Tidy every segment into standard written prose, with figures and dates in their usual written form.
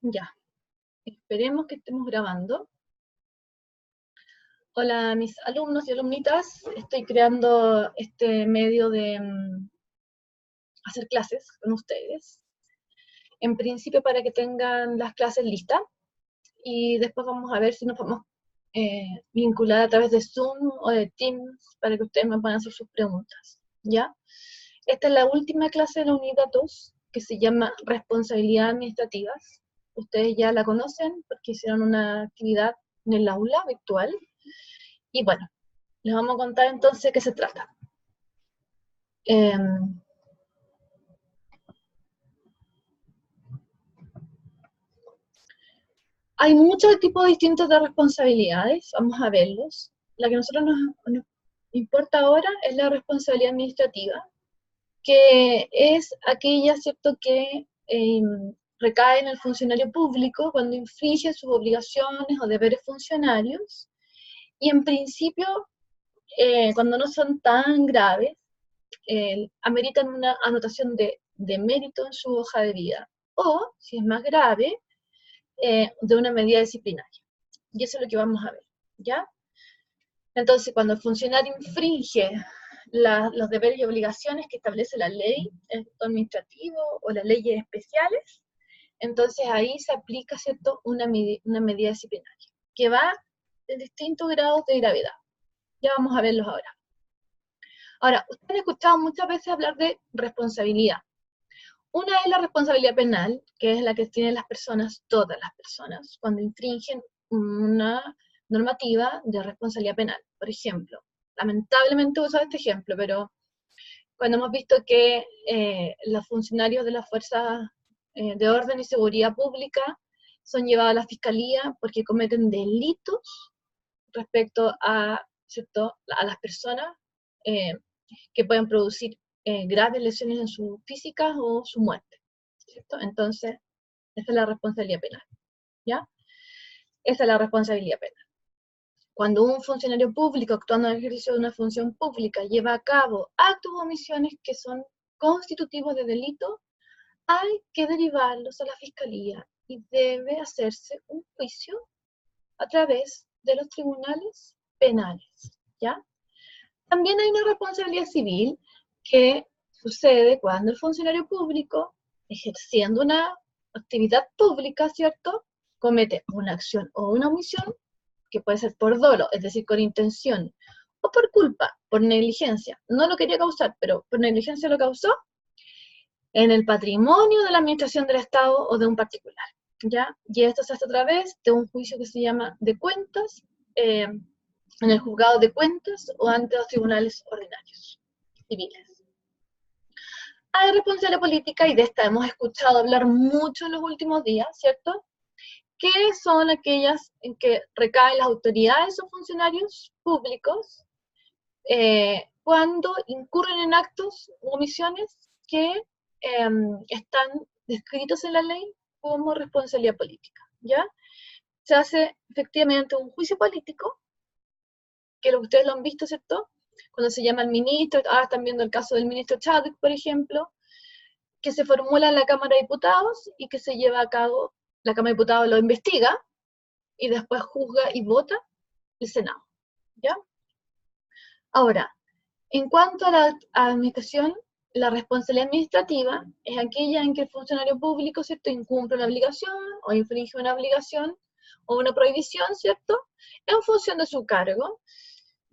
Ya, esperemos que estemos grabando. Hola mis alumnos y alumnitas, estoy creando este medio de hacer clases con ustedes. En principio para que tengan las clases listas y después vamos a ver si nos podemos vincular a través de Zoom o de Teams para que ustedes me puedan hacer sus preguntas, ¿ya? Esta es la última clase de la unidad 2 que se llama Responsabilidad Administrativas. Ustedes ya la conocen porque hicieron una actividad en el aula virtual. Y bueno, les vamos a contar entonces de qué se trata. Hay muchos tipos distintos de responsabilidades, vamos a verlos. La que a nosotros nos importa ahora es la responsabilidad administrativa, que es aquella, ¿cierto?, que recae en el funcionario público cuando infringe sus obligaciones o deberes funcionarios, y en principio, cuando no son tan graves, ameritan una anotación de mérito en su hoja de vida, o, si es más grave, de una medida disciplinaria. Y eso es lo que vamos a ver, ¿ya? Entonces, cuando el funcionario infringe los deberes y obligaciones que establece la ley, el acto administrativo o las leyes especiales, entonces ahí se aplica, ¿cierto?, una medida disciplinaria, que va en distintos grados de gravedad. Ya vamos a verlos ahora. Ahora, ustedes han escuchado muchas veces hablar de responsabilidad. Una es la responsabilidad penal, que es la que tienen las personas, todas las personas, cuando infringen una normativa de responsabilidad penal. Por ejemplo, lamentablemente uso este ejemplo, pero cuando hemos visto que los funcionarios de las fuerzas de orden y seguridad pública son llevados a la fiscalía porque cometen delitos respecto a, ¿cierto?, a las personas que pueden producir graves lesiones en sus físicas o su muerte, ¿cierto? Entonces, esa es la responsabilidad penal, ¿ya? Esa es la responsabilidad penal. Cuando un funcionario público, actuando en el ejercicio de una función pública, lleva a cabo actos o omisiones que son constitutivos de delito, hay que derivarlos a la fiscalía y debe hacerse un juicio a través de los tribunales penales, ¿ya? También hay una responsabilidad civil que sucede cuando el funcionario público, ejerciendo una actividad pública, ¿cierto?, comete una acción o una omisión, que puede ser por dolo, es decir, con intención, o por culpa, por negligencia. No lo quería causar, pero por negligencia lo causó en el patrimonio de la administración del Estado o de un particular, ¿ya? Y esto se hace a través de un juicio que se llama de cuentas, en el juzgado de cuentas o ante los tribunales ordinarios civiles. Hay responsabilidad política, y de esta hemos escuchado hablar mucho en los últimos días, ¿cierto?, que son aquellas en que recaen las autoridades o funcionarios públicos cuando incurren en actos o omisiones que están descritos en la ley como responsabilidad política, ¿ya? Se hace efectivamente un juicio político, que ustedes lo han visto, ¿cierto?, cuando se llama al ministro, ahora están viendo el caso del ministro Chadwick, por ejemplo, que se formula en la Cámara de Diputados y que se lleva a cabo, la Cámara de Diputados lo investiga y después juzga y vota el Senado, ¿ya? Ahora, en cuanto a la administración, la responsabilidad administrativa es aquella en que el funcionario público, ¿cierto?, incumple una obligación o infringe una obligación o una prohibición, ¿cierto?, en función de su cargo,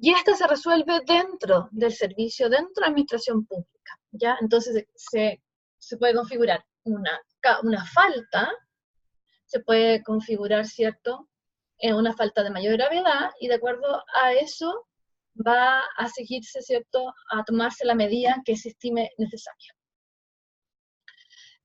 y esta se resuelve dentro del servicio, dentro de la administración pública, ¿ya? Entonces se puede configurar una falta, se puede configurar, ¿cierto?, una falta de mayor gravedad, y de acuerdo a eso va a seguirse, ¿cierto?, a tomarse la medida que se estime necesaria.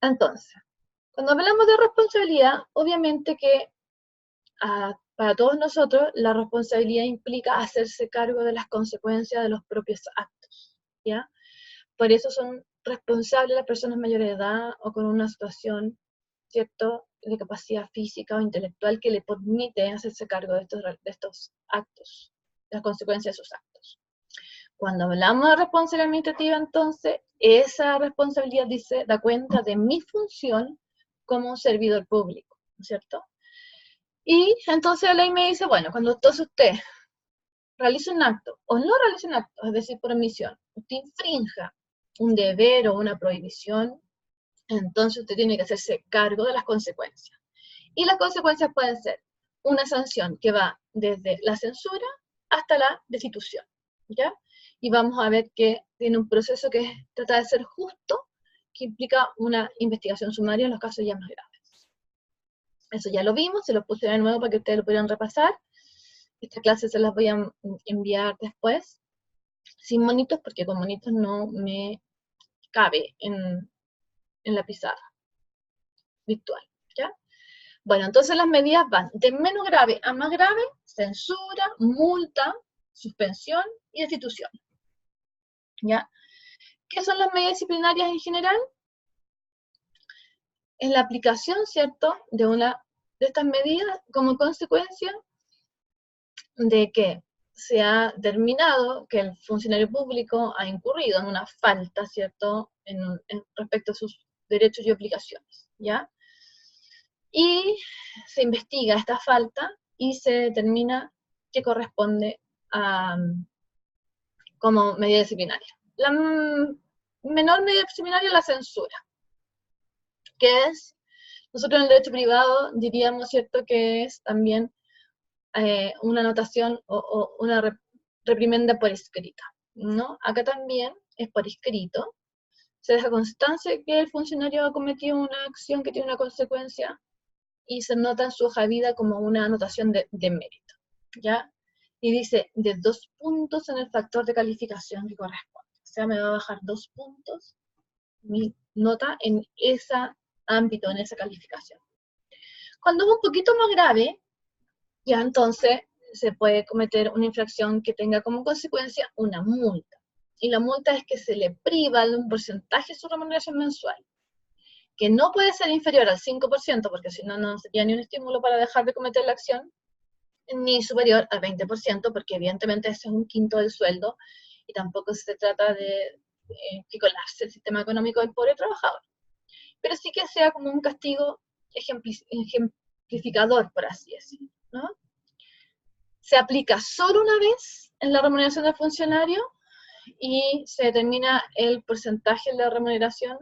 Entonces, cuando hablamos de responsabilidad, obviamente que para todos nosotros la responsabilidad implica hacerse cargo de las consecuencias de los propios actos, ¿ya? Por eso son responsables las personas mayores de edad o con una situación, ¿cierto?, de capacidad física o intelectual que le permite hacerse cargo de estos actos, de las consecuencias de sus actos. Cuando hablamos de responsabilidad administrativa, entonces, esa responsabilidad da cuenta de mi función como un servidor público, ¿cierto? Y entonces la ley me dice, bueno, cuando entonces usted realice un acto o no realice un acto, es decir, por omisión, usted infrinja un deber o una prohibición, entonces usted tiene que hacerse cargo de las consecuencias. Y las consecuencias pueden ser una sanción que va desde la censura hasta la destitución, ¿ya? Y vamos a ver que tiene un proceso que trata de ser justo, que implica una investigación sumaria en los casos ya más graves. Eso ya lo vimos, se lo puse de nuevo para que ustedes lo pudieran repasar. Esta clase se las voy a enviar después, sin monitos, porque con monitos no me cabe en la pizarra virtual, ¿ya? Bueno, entonces las medidas van de menos grave a más grave: censura, multa, suspensión y destitución, ¿ya? ¿Qué son las medidas disciplinarias en general? Es la aplicación, ¿cierto?, de una de estas medidas como consecuencia de que se ha determinado que el funcionario público ha incurrido en una falta, ¿cierto?, respecto a sus derechos y obligaciones, ¿ya? Y se investiga esta falta y se determina qué corresponde como medida disciplinaria. La menor medida disciplinaria es la censura, que es, nosotros en el derecho privado diríamos, ¿cierto?, que es también una anotación o una reprimenda por escrita, ¿no? Acá también es por escrito, se deja constancia de que el funcionario ha cometido una acción que tiene una consecuencia y se nota en su hoja de vida como una anotación de mérito, ¿ya? Y dice, de 2 puntos en el factor de calificación que corresponde. O sea, me va a bajar 2 puntos mi nota en ese ámbito, en esa calificación. Cuando es un poquito más grave, ya entonces se puede cometer una infracción que tenga como consecuencia una multa. Y la multa es que se le priva de un porcentaje de su remuneración mensual, que no puede ser inferior al 5%, porque si no, no sería ni un estímulo para dejar de cometer la acción, ni superior al 20%, porque evidentemente ese es un quinto del sueldo, y tampoco se trata de que colapse el sistema económico del pobre trabajador. Pero sí que sea como un castigo ejemplificador, por así decirlo, ¿no? Se aplica solo una vez en la remuneración del funcionario y se determina el porcentaje de la remuneración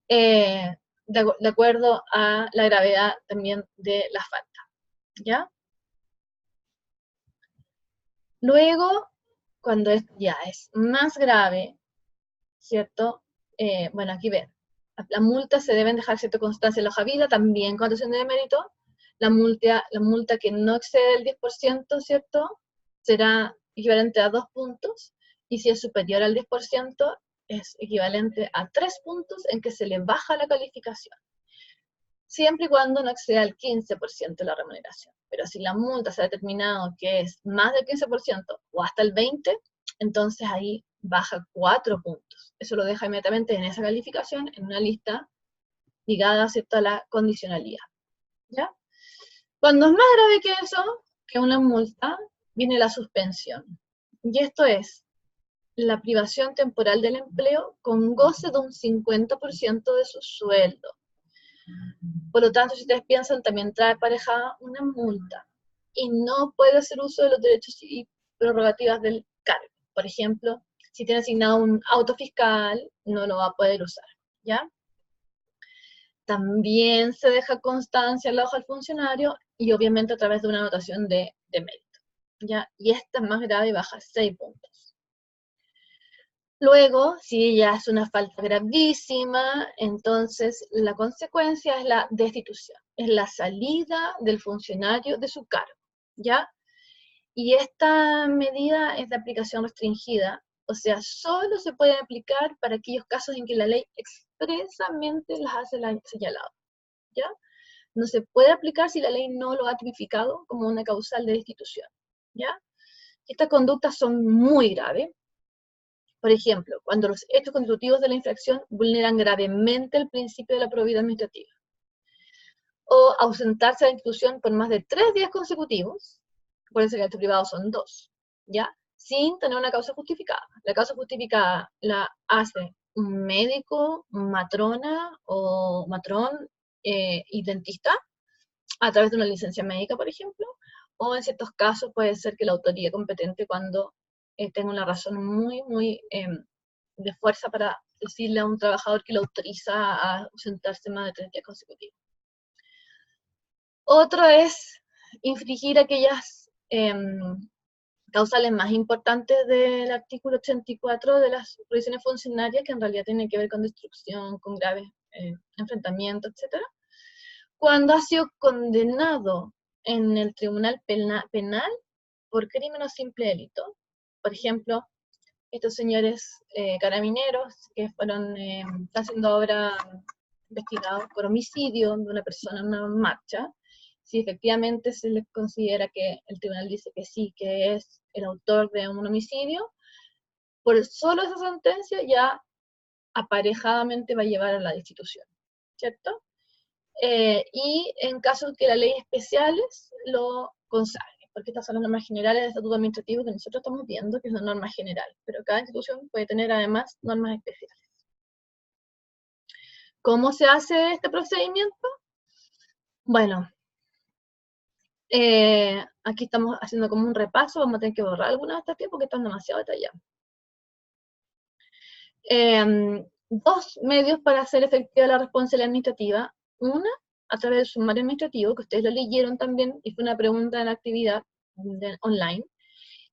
de acuerdo a la gravedad también de la falta, ¿ya? Luego, cuando ya es más grave, ¿cierto? Bueno, aquí ven, las multas se deben dejar cierta constancia en la hoja de vida, también con atención de mérito. La multa que no excede el 10%, ¿cierto?, será equivalente a 2 puntos, y si es superior al 10%, es equivalente a 3 puntos en que se le baja la calificación, siempre y cuando no exceda el 15% de la remuneración. Pero si la multa se ha determinado que es más del 15% o hasta el 20%, entonces ahí baja 4 puntos. Eso lo deja inmediatamente en esa calificación, en una lista ligada, ¿cierto?, a la condicionalidad, ¿ya? Cuando es más grave que eso, que una multa, viene la suspensión. Y esto es la privación temporal del empleo con goce de un 50% de su sueldo. Por lo tanto, si ustedes piensan, también trae aparejada una multa y no puede hacer uso de los derechos y prerrogativas del cargo. Por ejemplo, si tiene asignado un auto fiscal, no lo va a poder usar, ¿ya? También se deja constancia en la hoja del funcionario y obviamente a través de una anotación de mérito, ¿ya? Y esta es más grave y baja 6 puntos. Luego, si ya es una falta gravísima, entonces la consecuencia es la destitución, es la salida del funcionario de su cargo, ¿ya? Y esta medida es de aplicación restringida, o sea, solo se puede aplicar para aquellos casos en que la ley expresamente las hace señalado, ¿ya? No se puede aplicar si la ley no lo ha tipificado como una causal de destitución, ¿ya? Estas conductas son muy graves. Por ejemplo, cuando los hechos constitutivos de la infracción vulneran gravemente el principio de la probidad administrativa, o ausentarse de la institución por más de 3 días consecutivos, acuérdense que en el derecho privado son 2, ¿ya? Sin tener una causa justificada. La causa justificada la hace un médico, matrona o matrón, y dentista, a través de una licencia médica, por ejemplo, o en ciertos casos puede ser que la autoridad competente, cuando tenga una razón muy de fuerza para decirle a un trabajador que lo autoriza a ausentarse más de 3 días consecutivos. Otro es infringir aquellas causales más importantes del artículo 84 de las prohibiciones funcionarias, que en realidad tienen que ver con destrucción, con graves enfrentamientos, etc. Cuando ha sido condenado en el tribunal penal por crimen o simple delito. Por ejemplo, estos señores carabineros que están siendo ahora investigados por homicidio de una persona en una marcha, si efectivamente se les considera que el tribunal dice que sí, que es el autor de un homicidio, por solo esa sentencia ya aparejadamente va a llevar a la destitución, ¿cierto? Y en casos que la ley especiales lo consagre, porque estas son las normas generales de estatuto administrativo que nosotros estamos viendo, que son normas generales, pero cada institución puede tener además normas especiales. ¿Cómo se hace este procedimiento? Bueno, aquí estamos haciendo como un repaso, vamos a tener que borrar algunas de estas aquí porque están demasiado detalladas. Dos medios para hacer efectiva la responsabilidad administrativa. Una, a través del sumario administrativo, que ustedes lo leyeron también, y fue una pregunta en la actividad online.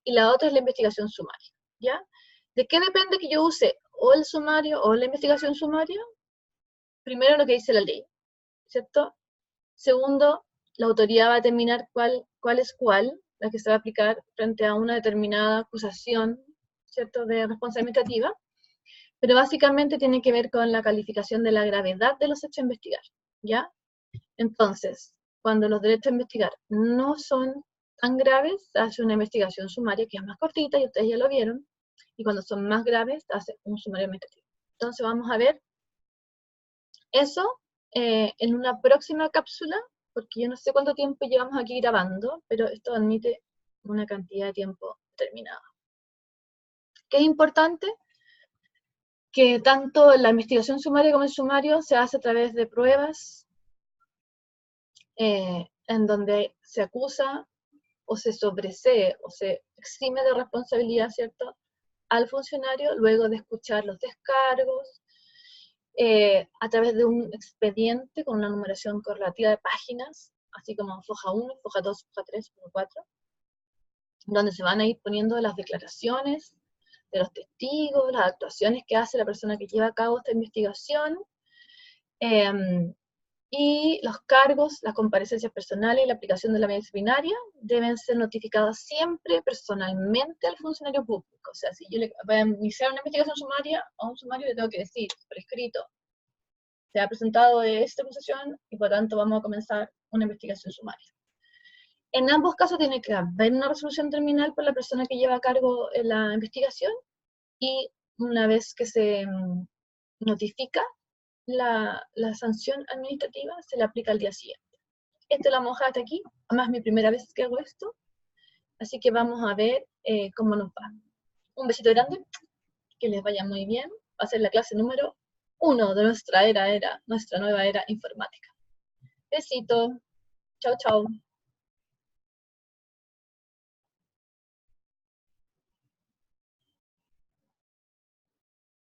Y la otra es la investigación sumaria, ¿ya? ¿De qué depende que yo use o el sumario o la investigación sumaria? Primero, lo que dice la ley, ¿cierto? Segundo, la autoridad va a determinar cuál es cuál, la que se va a aplicar frente a una determinada acusación, ¿cierto?, de responsabilidad administrativa, pero básicamente tiene que ver con la calificación de la gravedad de los hechos a investigar, ¿ya? Entonces, cuando los derechos a investigar no son tan graves, se hace una investigación sumaria que es más cortita, y ustedes ya lo vieron, y cuando son más graves, se hace un sumario administrativo. Entonces vamos a ver eso en una próxima cápsula, porque yo no sé cuánto tiempo llevamos aquí grabando, pero esto admite una cantidad de tiempo determinada. ¿Qué es importante? Que tanto la investigación sumaria como el sumario se hace a través de pruebas en donde se acusa o se sobresee o se exime de responsabilidad, ¿cierto?, al funcionario, luego de escuchar los descargos, a través de un expediente con una numeración correlativa de páginas, así como foja 1, foja 2, foja 3, foja 4, donde se van a ir poniendo las declaraciones de los testigos, las actuaciones que hace la persona que lleva a cabo esta investigación, y los cargos, las comparecencias personales y la aplicación de la medida disciplinaria deben ser notificados siempre personalmente al funcionario público. O sea, si yo le voy a iniciar una investigación sumaria a un sumario, le tengo que decir por escrito: se ha presentado esta acusación y por tanto vamos a comenzar una investigación sumaria. En ambos casos tiene que haber una resolución terminal por la persona que lleva a cargo la investigación, y una vez que se notifica la sanción administrativa, se le aplica al día siguiente. Esto lo vamos a dejar hasta aquí, además es mi primera vez que hago esto, así que vamos a ver cómo nos va. Un besito grande, que les vaya muy bien. Va a ser la clase número 1 de nuestra nueva era informática. Besito, chao chao.